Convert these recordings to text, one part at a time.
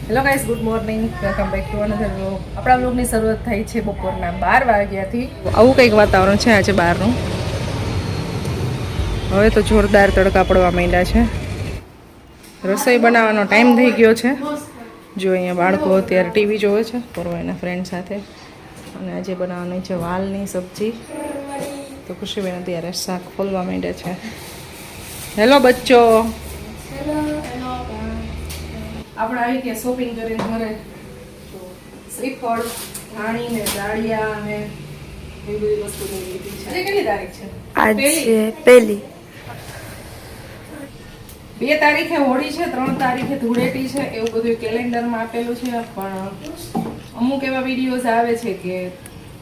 Hello guys, good morning, welcome back to another vlog. આપણા વ્લોગની શરૂઆત થઈ છે બપોરના 12 વાગ્યાથી. આવું કંઈક વાતાવરણ છે આજે બહારનું. હવે તો જોરદાર તડકા પડવા માંડ્યા છે. રસોઈ બનાવવાનો ટાઈમ થઈ ગયો છે. જો અહીંયા બાળકો અત્યારે ટીવી જોવે છે એના ફ્રેન્ડ સાથે. અને આજે બનાવવાની છે વાલની સબ્જી. તો ખુશીબેન અત્યારે શાક ખોલવા માંડ્યા છે. હેલો બચ્ચો. આપણે આવી ગયા શોપિંગ કરીને ઘરે. તો શ્રીફળ, ધાણી ને દાળિયા અને એવી બધી વસ્તુ લીધી છે. આજે કેટલી તારીખ છે? આજે પહેલી. 2 તારીખે હોળી છે, 3 તારીખે ધૂળેટી છે, એવું બધું કેલેન્ડરમાં આપેલું છે. પણ અમુક એવા વિડીયોઝ આવે છે કે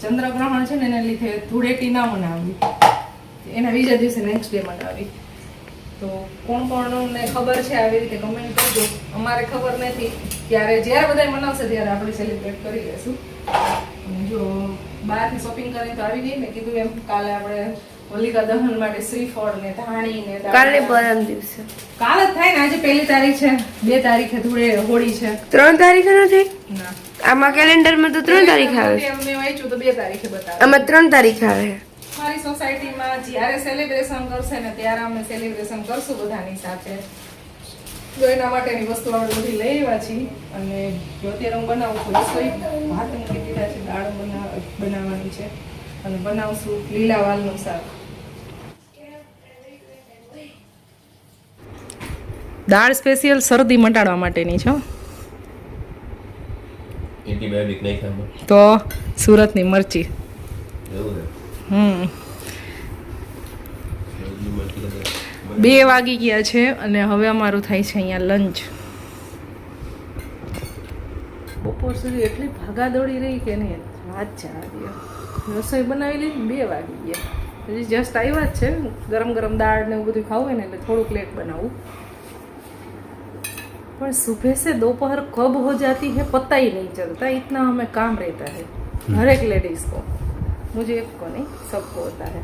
ચંદ્રગ્રહણ છે ને એને લીધે ધૂળેટી ના મનાવવી, એના બીજા દિવસે નેક્સ્ટ ડે મનાવી. તો કોણ કોણને ખબર છે આવી રીતે કમેન્ટ કરજો. અમારે ખબર નથી, ત્યારે જ્યારે બધા મનાવશે ત્યારે આપણે સેલિબ્રેટ કરી લઈશું. જો બહારથી શોપિંગ કરીને તો આવી ગઈ, મેં કીધું એમ કાલે આપણે હોલિકા દહન માટે શ્રીફળ ને ધાણી ને કાલે પરમ દિવસે કાલ જ થાય ને. આજે 1 તારીખ છે, 2 તારીખે હોળી છે. 3 તારીખે નથી? ના, આમાં કેલેન્ડરમાં તો 3 તારીખે આવે છે. મેં વાંચ્યું તો 2 તારીખે બતાવે. આમાં 3 તારીખે આવે છે. મારી સોસાયટીમાં જ્યારે સેલિબ્રેશન કરશે ને ત્યારે અમે સેલિબ્રેશન કરશું બધાની સાથે. તો એના માટેની વસ્તુ આપણે બધી લઈ આવ્યા છીએ. અને જો અત્યારે હું બનાવું છું રસોઈ. ભાત મૂકી દીધા છે, દાળ બનાવવાની છે અને બનાવશું લીલા વાલનું શાક. દાળ સ્પેશિયલ શરદી મટાડવા માટેની છે. એન્ટીબાયોટિક નાખ્યા તો સુરતની મરચી. એવું છે. 2 વાગી ગયા છે અને હવે અમારું થાય છે અહીંયા લંચ. બપોર સુધી એટલી ભાગાદોડી રહી કે નહીં વાત છે. રસોઈ બનાવી લીધી, 2 વાગી ગયા. હજી જસ્ટ આવ્યા જ છે. ગરમ ગરમ દાળ ને એવું બધું ખાવું હોય ને એટલે થોડુંક લેટ બનાવું. पर सुबह से दोपहर कब हो जाती है पता ही नहीं चलता, इतना हमें काम रहता है हर एक लेडीज को. मुझे एक को नहीं, सबको होता है.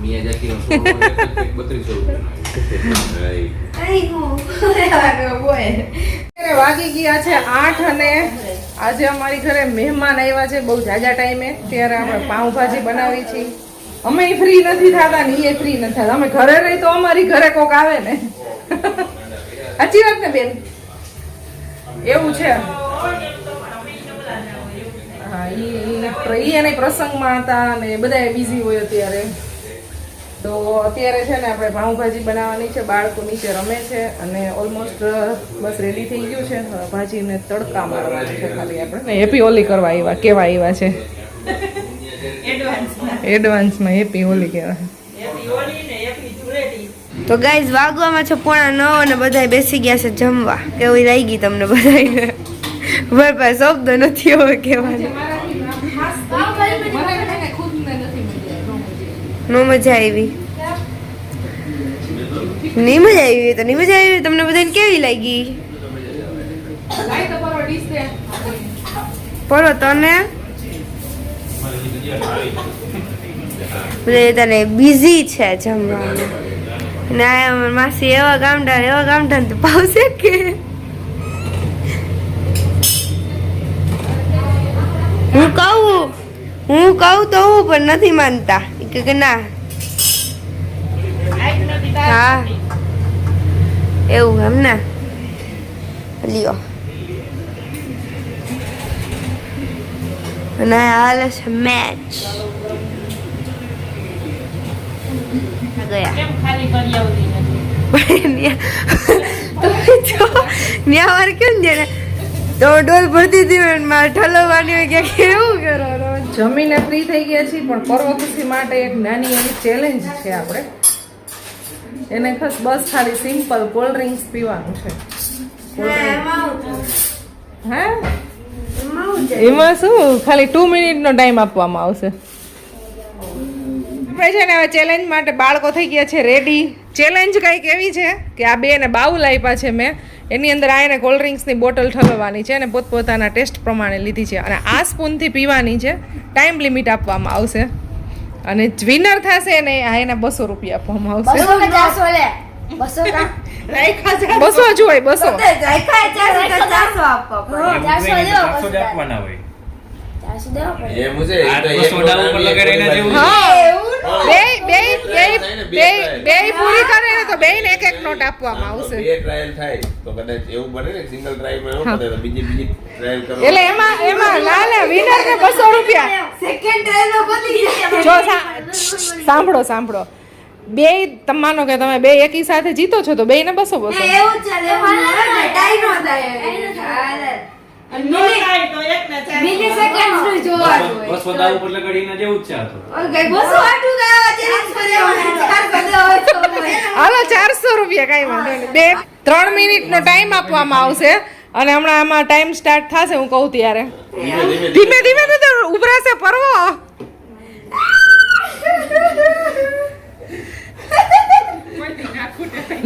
મિયા જાકી નો 3200 વાગી ગયા છે 8 અને આજે અમારી ઘરે મહેમાન આવ્યા છે બહુ જાજા ટાઈમે. ત્યારે આપણે પાઉંભાજી બનાવી છે. અમે ફ્રી નથી થતા ને એ ફ્રી નથી થતા. અમે ઘરે રહી તો અમારી ઘરે કોક આવે ને. સાચી વાત ને બેન? એવું છે. હા, એને પ્રસંગમાં હતા અને બધા બિઝી હોય અત્યારે. તો અત્યારે છે ને આપણે પાઉંભાજી બનાવવાની છે. બાળકો નીચે રમે છે અને ઓલમોસ્ટ બસ રેડી થઈ ગયું છે. ભાજીને તડકા મારવાનું છે ખાલી. આપણે હેપી હોલી કરવા આવ્યા, કેવા આવ્યા છે એડવાન્સમાં હેપી હોલી કહેવાય. તો ગાઈઝ વાગવામાં છે 9:45 અને બધા બેસી ગયા છે જમવા. કેવી લાગી તમને બધાને? મારી પાસે શબ્દ નથી હવે કહેવાનો. નો મજા આવી? નહીં મજા આવી તો નહીં મજા આવી. તમને બધાને કેવી લાગી? પરો તને તને બિઝી છે જમવાનું. ના માસી એવા ગામડા તો પાવશે કે હું કહું તો હું પણ નથી માનતા કે ના. હા એવું એમ ને. લ્યો અને હાલે છે મેચ. ગયા વાર કેમ છે ને તો ડોલ ભરતી હતી મારે ઠલવવાની હોય કે કેવું કરવાનું. જમીને ફ્રી થઈ ગયા છીએ, પણ પર્વખુશી માટે એક નાની એવી ચેલેન્જ છે. આપણે એને બસ ખાલી સિમ્પલ કોલ્ડ ડ્રિંક્સ પીવાનું છે. હા, એમાં શું ખાલી 2 મિનિટનો ટાઈમ આપવામાં આવશે. આપણે છે ને હવે ચેલેન્જ માટે બાળકો થઈ ગયા છે રેડી. ચેલેન્જ કંઈક એવી છે કે આ 2 ને બાઉલ આપ્યા છે મેં. એની અંદર આ એને કોલ્ડ ડ્રિંક્સની બોટલ ઠલવવાની છે અને પોતપોતાના ટેસ્ટ પ્રમાણે લીધી છે. અને આ સ્પૂનથી પીવાની છે. ટાઈમ લિમિટ આપવામાં આવશે અને વિનર થશે ને એના 200 રૂપિયા આપવામાં આવશે. 200 200 જ હોય 200 તો રાખ્યા 400 આપવા પડે. 400 જ આપવાના હોય. એ મુજે આ 200 ડાઉન પર લગાડે એના જેવું. હા એવું બે પૂરી કરે ને તો બેયને એક એક નોટ આપવામાં આવશે બે ટ્રાયલ થાય તો કદાચ એવું બને ને સિંગલ ટ્રાયલ માં એવું બને તો બીજી ટ્રાયલ કરો એટલે એમાં ના વિનર ને 200 રૂપિયા સેકન્ડ ટ્રેન પતી જાય. જો સાંભળો બે તમે માનો કે તમે બે એકી સાથે જીતો છો તો બેયને 200 એવું જ ચાલે એવું ટાઈ નો થાય મિલી સેકન્ડ નું જોવાનું હોય. 200 ડાઉન પર લગાડી એના જેવું જ છે આ તો. ઓકે 200 આટું ગયા 400 હાલો 400 રૂપિયા કઈ વાંધો નહીં 3 મિનિટનો ટાઈમ આપવામાં આવશે અને હમણાં આમાં ટાઈમ સ્ટાર્ટ થશે હું કહું ત્યારે ધીમે ધીમે તો ઉભરાશે પરવો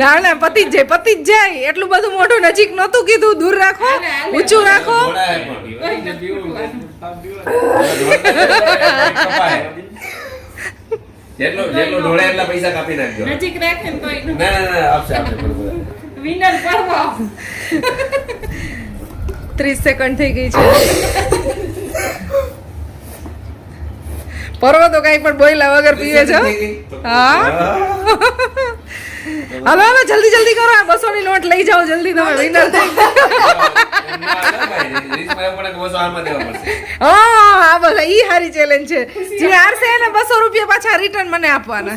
ના પતિ જ જાય એટલું બધું મોઢું નજીક નહોતું કીધું દૂર રાખો ઊંચું રાખો જોડાય પણ જેટલો ઢોળે એટલા પૈસા કાપી નાખજો નજીક રાખે ને તોય ના આપશે બરોબર વિનર પરવો 30 સેકન્ડ થઈ ગઈ છે પરવો તો કઈ પણ બોયલા વગર પીવે છે હા હાલો જલ્દી કરો આ 200 ની નોટ લઈ જાઓ જલ્દી તમે વિનર થઈ હા બસ ઈ હારી ચેલેન્જ છે જે હારશે એને 200 રૂપિયા પાછા રિટર્ન મને આપવાના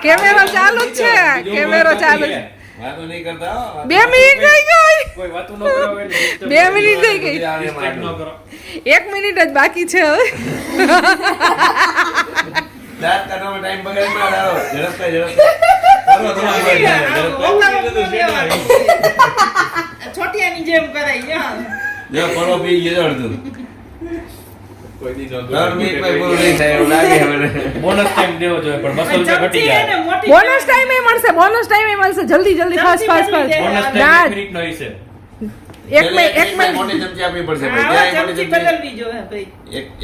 કેમેરો ચાલુ જ છે કેમેરો ચાલુ છે વાતો નહીં કરતા 2 મિનિટ થઈ ગઈ કોઈ વાતો ન કરો એટલે 2 મિનિટ થઈ ગઈ સ્ટાર્ટ ન કરો. 1 મિનિટ જ બાકી છે હવે દાંત કાઢવામાં ટાઈમ બગાડ ના લાવો ઝડપથી છોટિયાની જેમ કરાય જો પરવો પી ગયો અડધું કોઈ દી 3 મિનિટ માં પૂરું નહીં થાય એવું લાગે મને બોનસ ટાઈમ દેવો જોઈએ પણ 200 રૂપિયા ઘટી જાય. બોનસ ટાઈમ એ મળશે જલ્દી ફાસ્ટ બોનસ ટાઈમ 1 મિનિટનો હશે. એક મિનિટ મોટી ચમચી આપવી પડશે ભાઈ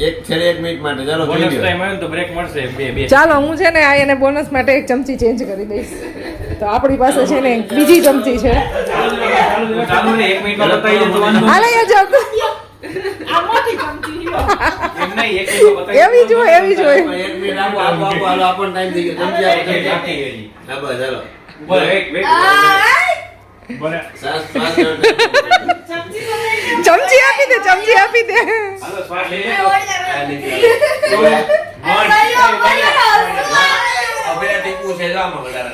એક છેલ્લે 1 મિનિટ માટે ચાલો જોઈ બોનસ લ્યો ટાઈમ આવે ને તો બ્રેક મળશે બે ચાલો હું છે ને આ એને બોનસ માટે એક ચમચી ચેન્જ કરી દઈશ તો આપણી પાસે છે ને બીજી ચમચી છે ચાલુ ને 1 મિનિટમાં બતાવી દે તો વાંધો હાલે એ જો એમ નહીં 1 મિનિટમાં બતાવી એવી જો 1 મિનિટ આપો હાલો આપણો ટાઈમ થઈ ગયો ચમચી આપો હા બસ ચાલો બોલ વેટ બોલે સાસ સાસ ચમચી આપી દે હાલો શ્વાસ લઈ લે હવે ટીપુ છે જામાં વધારે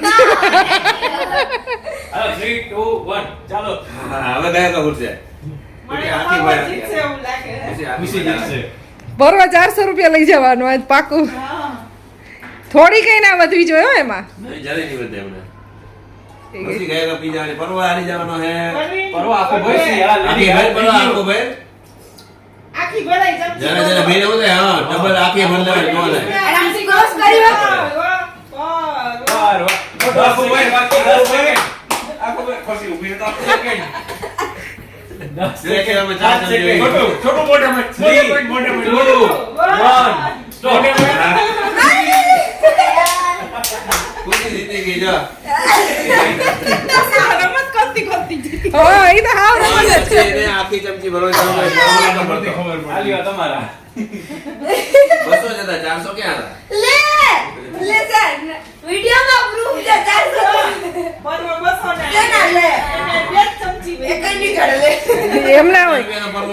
હાલો 3 2 1 ચાલો હવે ગયા કબૂર છે આખી ભાઈ ખુશી જીતશે. બરોબર 400 રૂપિયા લઈ જવાનું આજ પાકું થોડી કઈ ના વધવી જોઈએ હો એમાં નહીં જલ્દી નહીં વધે એમને પછી ગયા પી જવાની પરવા હારી જવાનો હે પરવા આખો ભાઈ છે યાર આખી ભાઈ પરવા આખો ભાઈ જરા ભીડ હોતે હા ડબલ આખી બદલે નો લે આરામથી ક્રોસ કરી વાર આખો ભાઈ બાકી 10 સેકન્ડ આખો ભાઈ ખુશી ઊભી રહો સેકન્ડ 10 સેકન્ડ અમે 4 સેકન્ડ છોટું મોઢા માં 3 મોઢા માં 1 સ્ટોપ ખુશી જીતી ગઈ જો હા ઈ તો હાવ રમત જ છે એને આખી ચમચી ભરવા જવાનું ખબર આલ્યો તમારા 200 જતા 400 ક્યાં હતા લે સર વિડિયોમાં પ્રૂફ છે 400 એમ ના હોય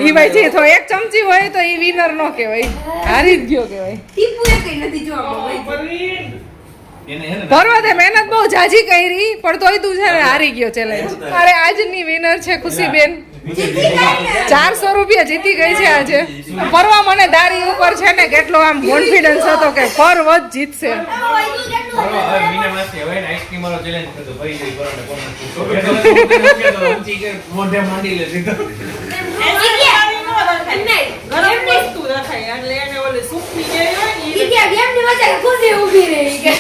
ઈ ભાઈ છે તો એક ચમચી હોય તો ઈ વિનર નો કહેવાય હારી જ ગયો કહેવાય ટીપુ એ કઈ નથી જોવા એને હે ને પર્વતે મહેનત બહુ જાજી કરી પણ તોય તું છે ને હારી ગયો ચેલેન્જ અરે આજની વિનર છે ખુશીબેન 400 રૂપિયા જીતી ગઈ છે આજે પરવા મને દારી ઉપર છે ને કેટલો આમ કોન્ફિડન્સ હતો કે પર્વ જ જીતશે હવે મીના માસી હવે ને આઈસ્ક્રીમ વાળો ચેલેન્જ કરતો ભાઈ ગઈ બરાબર કોમેન્ટ મોઢે માંડી લે સીધો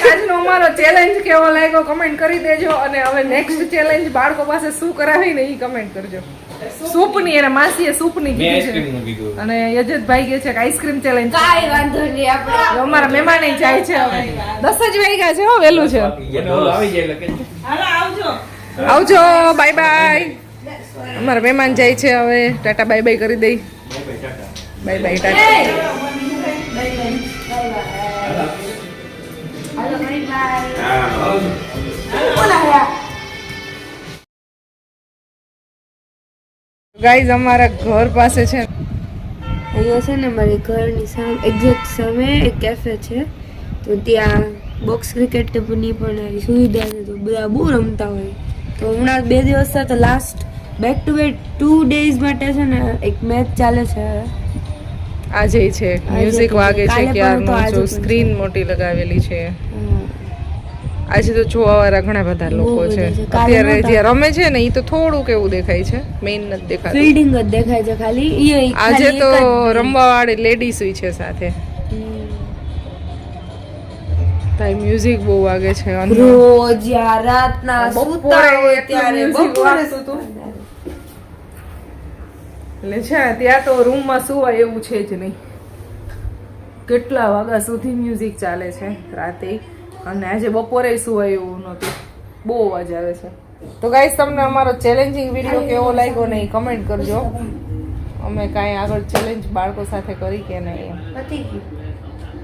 આજનો અમારો ચેલેન્જ કેવો લાગ્યો કમેન્ટ કરી દેજો અને હવે નેક્સ્ટ ચેલેન્જ બાળકો પાસે શું કરાવી ને ઈ કમેન્ટ કરજો સૂપની એના માસીએ સૂપની મેં કીધી છે આઈસ્ક્રીમ નું કીધું. અને યજતભાઈ કહે છે કે આઈસ્ક્રીમ ચેલેન્જ કાંઈ વાંધો નહીં આપણે અમારા મહેમાન જાય છે હવે 10 જ વાગ્યા છે હો વહેલું છે એને ઓલું આવી જાય એટલે કે આવજો બાય બાય અમારા મહેમાન જાય છે હવે ટાટા બાય બાય કરી દઈ બાય બાય ટાટા હાલો ભાઈ બાય હા. ગાઈઝ અમારા ઘર પાસે છે અહીંયા છે ને મારી ઘરની સામે એક્ઝેક્ટ સામે એક કેફે છે તો ત્યાં બોક્સ ક્રિકેટની પણ આવી સુવિધા છે તો બધા બહુ રમતા હોય તો હમણાં 2 દિવસ તો last back to back 2 days માટે છે ને એક મેચ ચાલે છે આજે છે મ્યુઝિક વાગે છે કાલે પણ તો ક્યારનો આજે જો પણ છે. સ્ક્રીન મોટી લગાવેલી છે હા. આજે તો જોવાવાળા ઘણા બધા લોકો બહુ છે બધા છે. કાલે અત્યારે નહોતા. જે રમે છે ને એ તો થોડુંક એવું દેખાય છે મેઇન નથી દેખાતું ફિલ્ડિંગ જ દેખાય છે ખાલી ઈ આજે ખાલી તો એક જ- રમવા વાળી લેડીઝ છે સાથે તાઈ મ્યુઝિક બહુ વાગે છે અને રોજ યાર રાતના બપોરે સૂતા હોય એટલું ત્યારે music બપોરે વાગતું હતું. એટલે છે ને ત્યાં તો રૂમમાં સુવાય એવું છે જ નહીં કેટલા વાગ્યા સુધી મ્યુઝિક ચાલે છે રાતે અને આજે બપોરે સુવાય એવું નહોતું બહુ અવાજ આવે છે તો ગાઈસ તમને અમારો ચેલેન્જિંગ વિડીયો કેવો લાગ્યો ને એ કમેન્ટ કરજો અમે કાંઈ આગળ ચેલેન્જ બાળકો સાથે કરી કે નહીં પતી ગયું.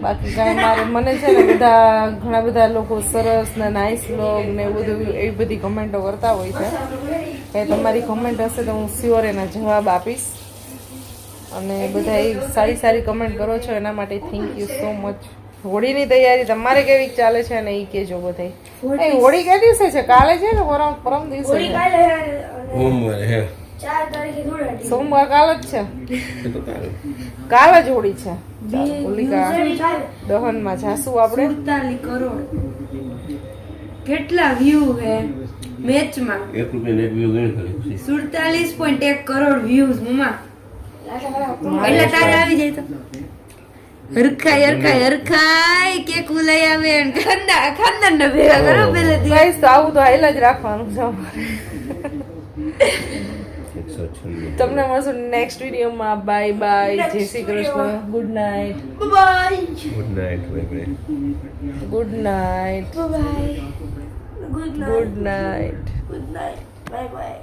બાકી કાંઈ મારે મને છે ને બધા ઘણા બધા લોકો સરસ ને નાઇસ બ્લોગ ને એવું બધું એવી બધી કમેન્ટો કરતા હોય છે કે તમારી કમેન્ટ હશે તો હું શ્યોર એના જવાબ આપીશ અને બધા એ સારી સારી કમેન્ટ કરો છો એના માટે થેન્ક યુ સો મચ હોળીની તૈયારી તમારે કેવી ચાલે છે ને એ કહેજો બધાય હોળી કયા દિવસે છે કાલે છે ને પરમ દિવસે છે? સોમવારે હે 4 તારીખે ધોળાટી. સોમવાર કાલ જ છે એ તો કાલે. કાલ જ હોળી છે હોલિકા દહનમાં જાશું આપણે 47 કરોડ કેટલા વ્યૂ હે મેચમાં 1 રૂપિયાનો એક વ્યૂ ગણી ખાલી. 47.1 કરોડ વ્યૂઝ મમ્મા એટલે તારે આવી જાય તો હરખાય કેક લઈ આવે ને ખાનદાન ને ભેગા કરો પહેલેથી ગાઈસ તો આવું તો હાઈલ જ રાખવાનું છે અમારે. 196. તમને મળશું નેક્સ્ટ વિડીયોમાં બાય બાય જય Shri Krishna good night bye good night bye bye. Good night bye good good night night bye bye